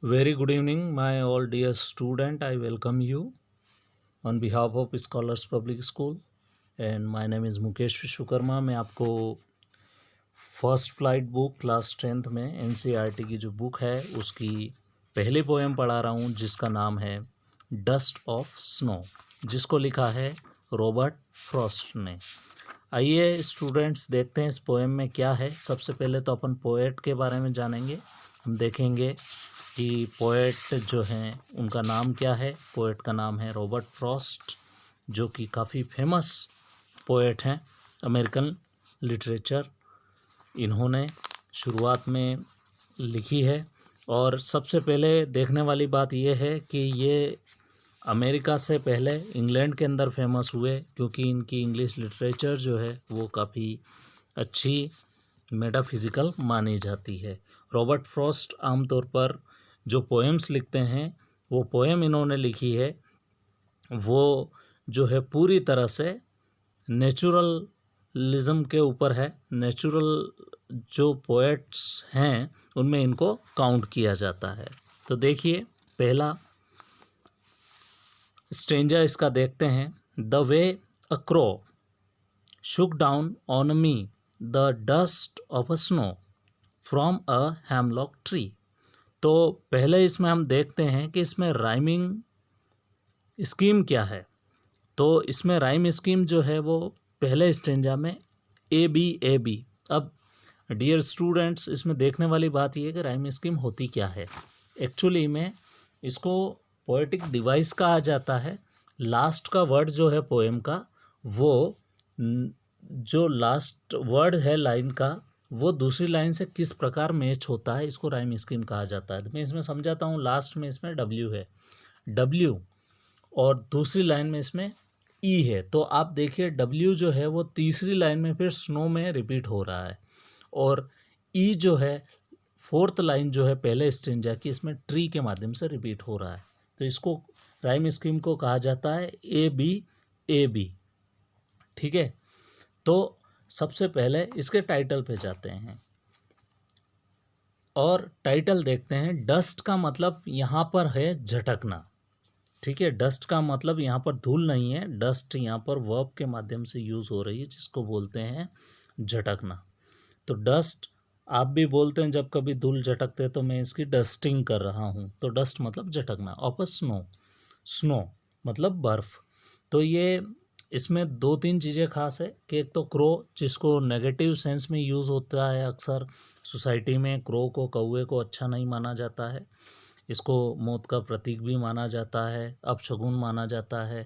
Very good evening, my all dear student. I welcome you on behalf of Scholars Public School and my name is Mukesh Vishwakarma. मैं आपको first flight book class 10th में NCERT की जो book है उसकी पहली poem पढ़ा रहा हूँ जिसका नाम है डस्ट ऑफ स्नो, जिसको लिखा है रॉबर्ट फ्रॉस्ट ने. आइए स्टूडेंट्स देखते हैं इस पोएम में क्या है. सबसे पहले तो अपन पोएट के बारे में जानेंगे. हम देखेंगे कि पोएट जो हैं उनका नाम क्या है. पोएट का नाम है रॉबर्ट फ्रॉस्ट, जो कि काफ़ी फेमस पोएट हैं अमेरिकन लिटरेचर. इन्होंने शुरुआत में लिखी है और सबसे पहले देखने वाली बात यह है कि ये अमेरिका से पहले इंग्लैंड के अंदर फेमस हुए, क्योंकि इनकी इंग्लिश लिटरेचर जो है वो काफ़ी अच्छी मेटाफिज़िकल मानी जाती है. रॉबर्ट फ्रॉस्ट आमतौर पर जो पोएम्स लिखते हैं, वो पोएम इन्होंने लिखी है वो जो है पूरी तरह से नेचुरलिज्म के ऊपर है. नेचुरल जो पोएट्स हैं उनमें इनको काउंट किया जाता है. तो देखिए पहला स्टेंजा इसका देखते हैं. The way a crow Shuk down on me the dust of a snow from a hemlock tree. तो पहले इसमें हम देखते हैं कि इसमें राइमिंग स्कीम क्या है. तो इसमें राइम स्कीम जो है वो पहले स्टेंजा में ए बी. अब डियर स्टूडेंट्स, इसमें देखने वाली बात ये है कि राइम स्कीम होती क्या है. एक्चुअली में इसको पोएटिक डिवाइस कहा जाता है. लास्ट का वर्ड जो है पोएम का, वो जो लास्ट वर्ड है लाइन का, वो दूसरी लाइन से किस प्रकार मैच होता है, इसको राइम स्कीम कहा जाता है. तो मैं इसमें समझाता हूँ. लास्ट में इसमें डब्ल्यू है, डब्ल्यू, और दूसरी लाइन में इसमें ई है. तो आप देखिए डब्ल्यू जो है वो तीसरी लाइन में फिर स्नो में रिपीट हो रहा है, और ई जो है फोर्थ लाइन जो है पहले स्टेंजा की, इसमें ट्री के माध्यम से रिपीट हो रहा है. तो इसको राइम स्कीम को कहा जाता है ए बी. ठीक है. तो सबसे पहले इसके टाइटल पे जाते हैं और टाइटल देखते हैं. डस्ट का मतलब यहाँ पर है झटकना. ठीक है. डस्ट का मतलब यहाँ पर धूल नहीं है. डस्ट यहाँ पर वर्ब के माध्यम से यूज़ हो रही है, जिसको बोलते हैं झटकना. तो डस्ट आप भी बोलते हैं जब कभी धूल झटकते हैं, तो मैं इसकी डस्टिंग कर रहा हूँ. तो डस्ट मतलब झटकना. ऑफ स्नो, स्नो मतलब बर्फ़. तो ये इसमें दो तीन चीज़ें खास है कि एक तो क्रो, जिसको नेगेटिव सेंस में यूज़ होता है अक्सर सोसाइटी में. क्रो को, कौवे को अच्छा नहीं माना जाता है. इसको मौत का प्रतीक भी माना जाता है, अपशगुन माना जाता है.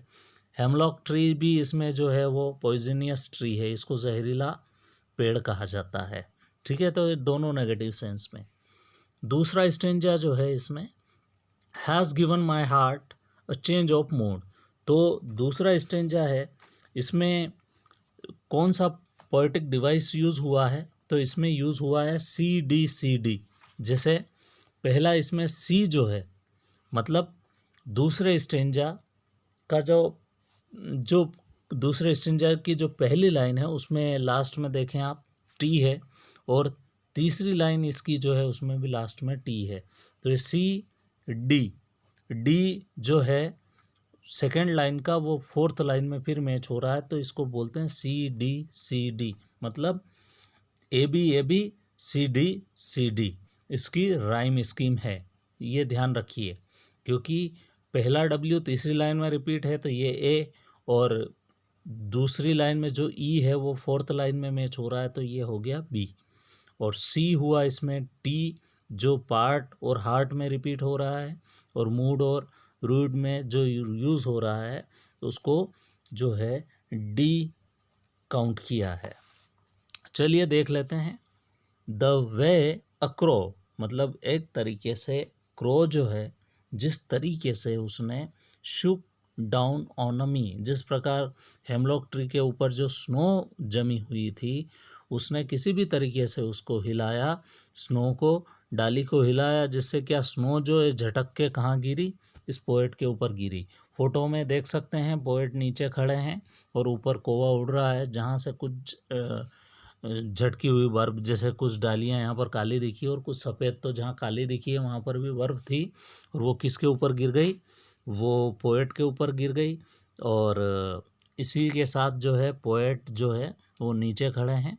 हेमलॉक ट्री भी इसमें जो है वो पॉइजनियस ट्री है, इसको जहरीला पेड़ कहा जाता है. ठीक है. तो ये दोनों नेगेटिव सेंस में. दूसरा स्टेंजा जो है इसमें, has given my heart a change of mood. तो दूसरा स्टेंजा है, इसमें कौन सा पोएटिक डिवाइस यूज़ हुआ है. तो इसमें यूज़ हुआ है सी डी. जैसे पहला इसमें सी जो है मतलब दूसरे स्टेंजा का जो दूसरे स्टेंजा की जो पहली लाइन है उसमें लास्ट में देखें आप टी है, और तीसरी लाइन इसकी जो है उसमें भी लास्ट में टी है. तो ये डी जो है सेकेंड लाइन का, वो फोर्थ लाइन में फिर मैच हो रहा है. तो इसको बोलते हैं सी डी. मतलब ए बी सी डी इसकी राइम स्कीम है. ये ध्यान रखिए, क्योंकि पहला डब्ल्यू तीसरी लाइन में रिपीट है, तो ये ए, और दूसरी लाइन में जो ई है वो फोर्थ लाइन में मैच हो रहा है, तो ये हो गया बी. और सी हुआ इसमें टी, जो पार्ट और हार्ट में रिपीट हो रहा है, और मूड और रूड में जो यूज़ हो रहा है उसको जो है डी काउंट किया है. चलिए देख लेते हैं. द वे अ क्रो मतलब एक तरीके से क्रो जो है, जिस तरीके से उसने शुक डाउन ऑन मी, जिस प्रकार हेमलॉक ट्री के ऊपर जो स्नो जमी हुई थी, उसने किसी भी तरीके से उसको हिलाया, स्नो को, डाली को हिलाया, जिससे क्या स्नो जो है झटक के कहाँ गिरी, इस पोएट के ऊपर गिरी. फोटो में देख सकते हैं पोएट नीचे खड़े हैं और ऊपर कौवा उड़ रहा है, जहाँ से कुछ झटकी हुई बर्फ, जैसे कुछ डालियाँ यहाँ पर काली दिखी और कुछ सफ़ेद, तो जहाँ काली दिखी है वहाँ पर भी बर्फ थी और वो किसके ऊपर गिर गई, वो पोएट के ऊपर गिर गई। और इसी के साथ जो है पोएट जो है वो नीचे खड़े हैं।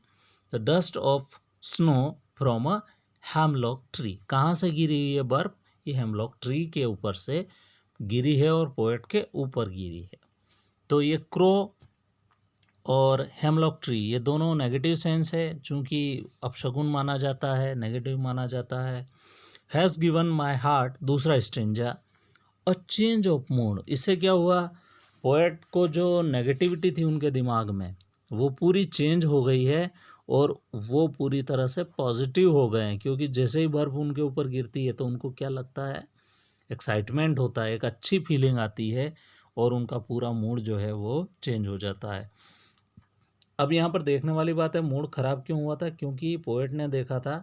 The dust of snow from a hemlock tree, कहाँ से गिरी हुई है बर्फ, ये हेमलॉक ट्री के ऊपर से गिरी है और पोएट के ऊपर गिरी है। तो ये क्रो और हेमलॉक ट्री ये दोनों नेगेटिव सेंस है, चूँकि अपशगुन माना जाता है, नेगेटिव माना जाता है। हैज़ गिवन माई हार्ट, दूसरा stranger, a change of mood, इससे क्या हुआ, पोएट को जो नेगेटिविटी थी उनके दिमाग में वो पूरी चेंज हो गई है और वो पूरी तरह से पॉजिटिव हो गए हैं, क्योंकि जैसे ही बर्फ़ उनके ऊपर गिरती है तो उनको क्या लगता है, एक्साइटमेंट होता है, एक अच्छी फीलिंग आती है और उनका पूरा मूड जो है वो चेंज हो जाता है। अब यहाँ पर देखने वाली बात है, मूड ख़राब क्यों हुआ था, क्योंकि पोएट ने देखा था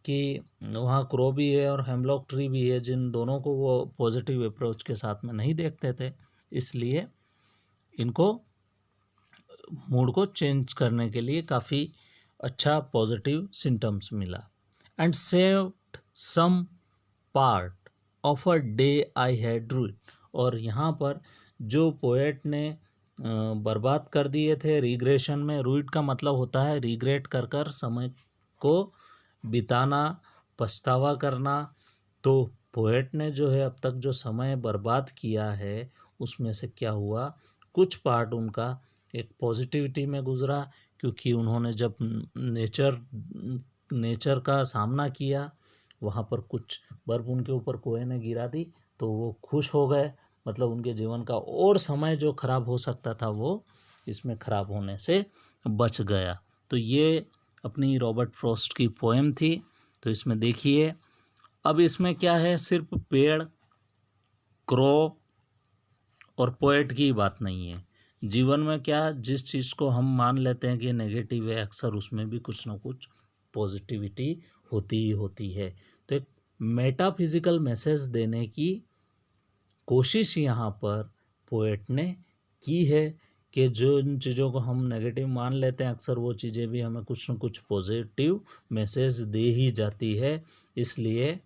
कि वहाँ क्रो भी है और हेमलॉक ट्री भी है, जिन दोनों को वो पॉजिटिव अप्रोच के साथ में नहीं देखते थे, इसलिए इनको मूड को चेंज करने के लिए काफ़ी अच्छा पॉजिटिव सिम्टम्स मिला। And saved some part of a day I had ruined, और यहाँ पर जो पोएट ने बर्बाद कर दिए थे रिग्रेशन में, रूइड का मतलब होता है रिग्रेट कर कर समय को बिताना, पछतावा करना। तो पोएट ने जो है अब तक जो समय बर्बाद किया है उसमें से क्या हुआ, कुछ पार्ट उनका एक पॉजिटिविटी में गुजरा, क्योंकि उन्होंने जब नेचर का सामना किया, वहाँ पर कुछ बर्फ उनके ऊपर कोहे ने गिरा दी तो वो खुश हो गए, मतलब उनके जीवन का और समय जो खराब हो सकता था वो इसमें खराब होने से बच गया। तो ये अपनी रॉबर्ट फ्रॉस्ट की पोएम थी। तो इसमें देखिए, अब इसमें क्या है, सिर्फ पेड़, क्रो और पोएट की बात नहीं है। जीवन में क्या, जिस चीज़ को हम मान लेते हैं कि नेगेटिव है, अक्सर उसमें भी कुछ ना कुछ पॉजिटिविटी होती ही होती है। तो एक मेटाफिजिकल मैसेज देने की कोशिश यहाँ पर पोएट ने की है कि जो इन चीज़ों को हम नेगेटिव मान लेते हैं, अक्सर वो चीज़ें भी हमें कुछ न कुछ पॉजिटिव मैसेज दे ही जाती है। इसलिए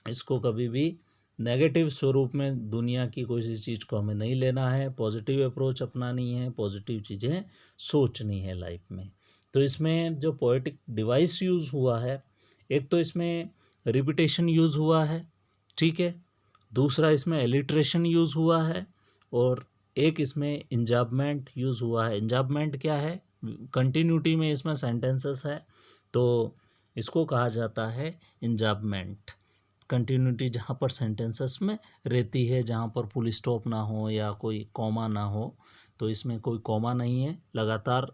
इसको कभी भी नेगेटिव स्वरूप में दुनिया की कोई सी चीज़ को हमें नहीं लेना है, पॉजिटिव अप्रोच अपनानी है, पॉजिटिव चीज़ें सोचनी है लाइफ में। तो इसमें जो पोएटिक डिवाइस यूज़ हुआ है, एक तो इसमें रिपीटेशन यूज़ हुआ है, ठीक है, दूसरा इसमें एलिट्रेशन यूज़ हुआ है और एक इसमें इंजाबमेंट यूज़ हुआ है। इंजाबमेंट क्या है, कंटिन्यूटी में इसमें सेंटेंसेस है तो इसको कहा जाता है इंजाबमेंट। कंटिन्यूटी जहाँ पर सेंटेंसेस में रहती है, जहाँ पर फुल स्टॉप ना हो या कोई कॉमा ना हो, तो इसमें कोई कॉमा नहीं है, लगातार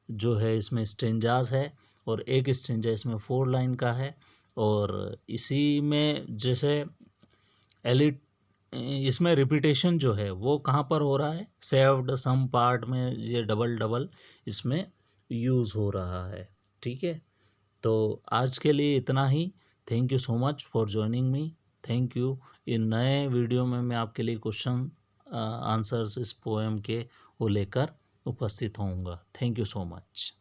जो है इसमें स्ट्रेंजास है और एक स्ट्रेंजा इसमें 4 लाइन का है। और इसी में जैसे एलिट इसमें रिपीटेशन जो है वो कहाँ पर हो रहा है, सेव्ड सम पार्ट में ये डबल डबल इसमें यूज़ हो रहा है, ठीक है। तो आज के लिए इतना ही। Thank you so much for joining me. Thank you. इन नए वीडियो में मैं आपके लिए क्वेश्चन आंसर्स इस पोएम के वो लेकर उपस्थित होऊंगा। Thank you so much.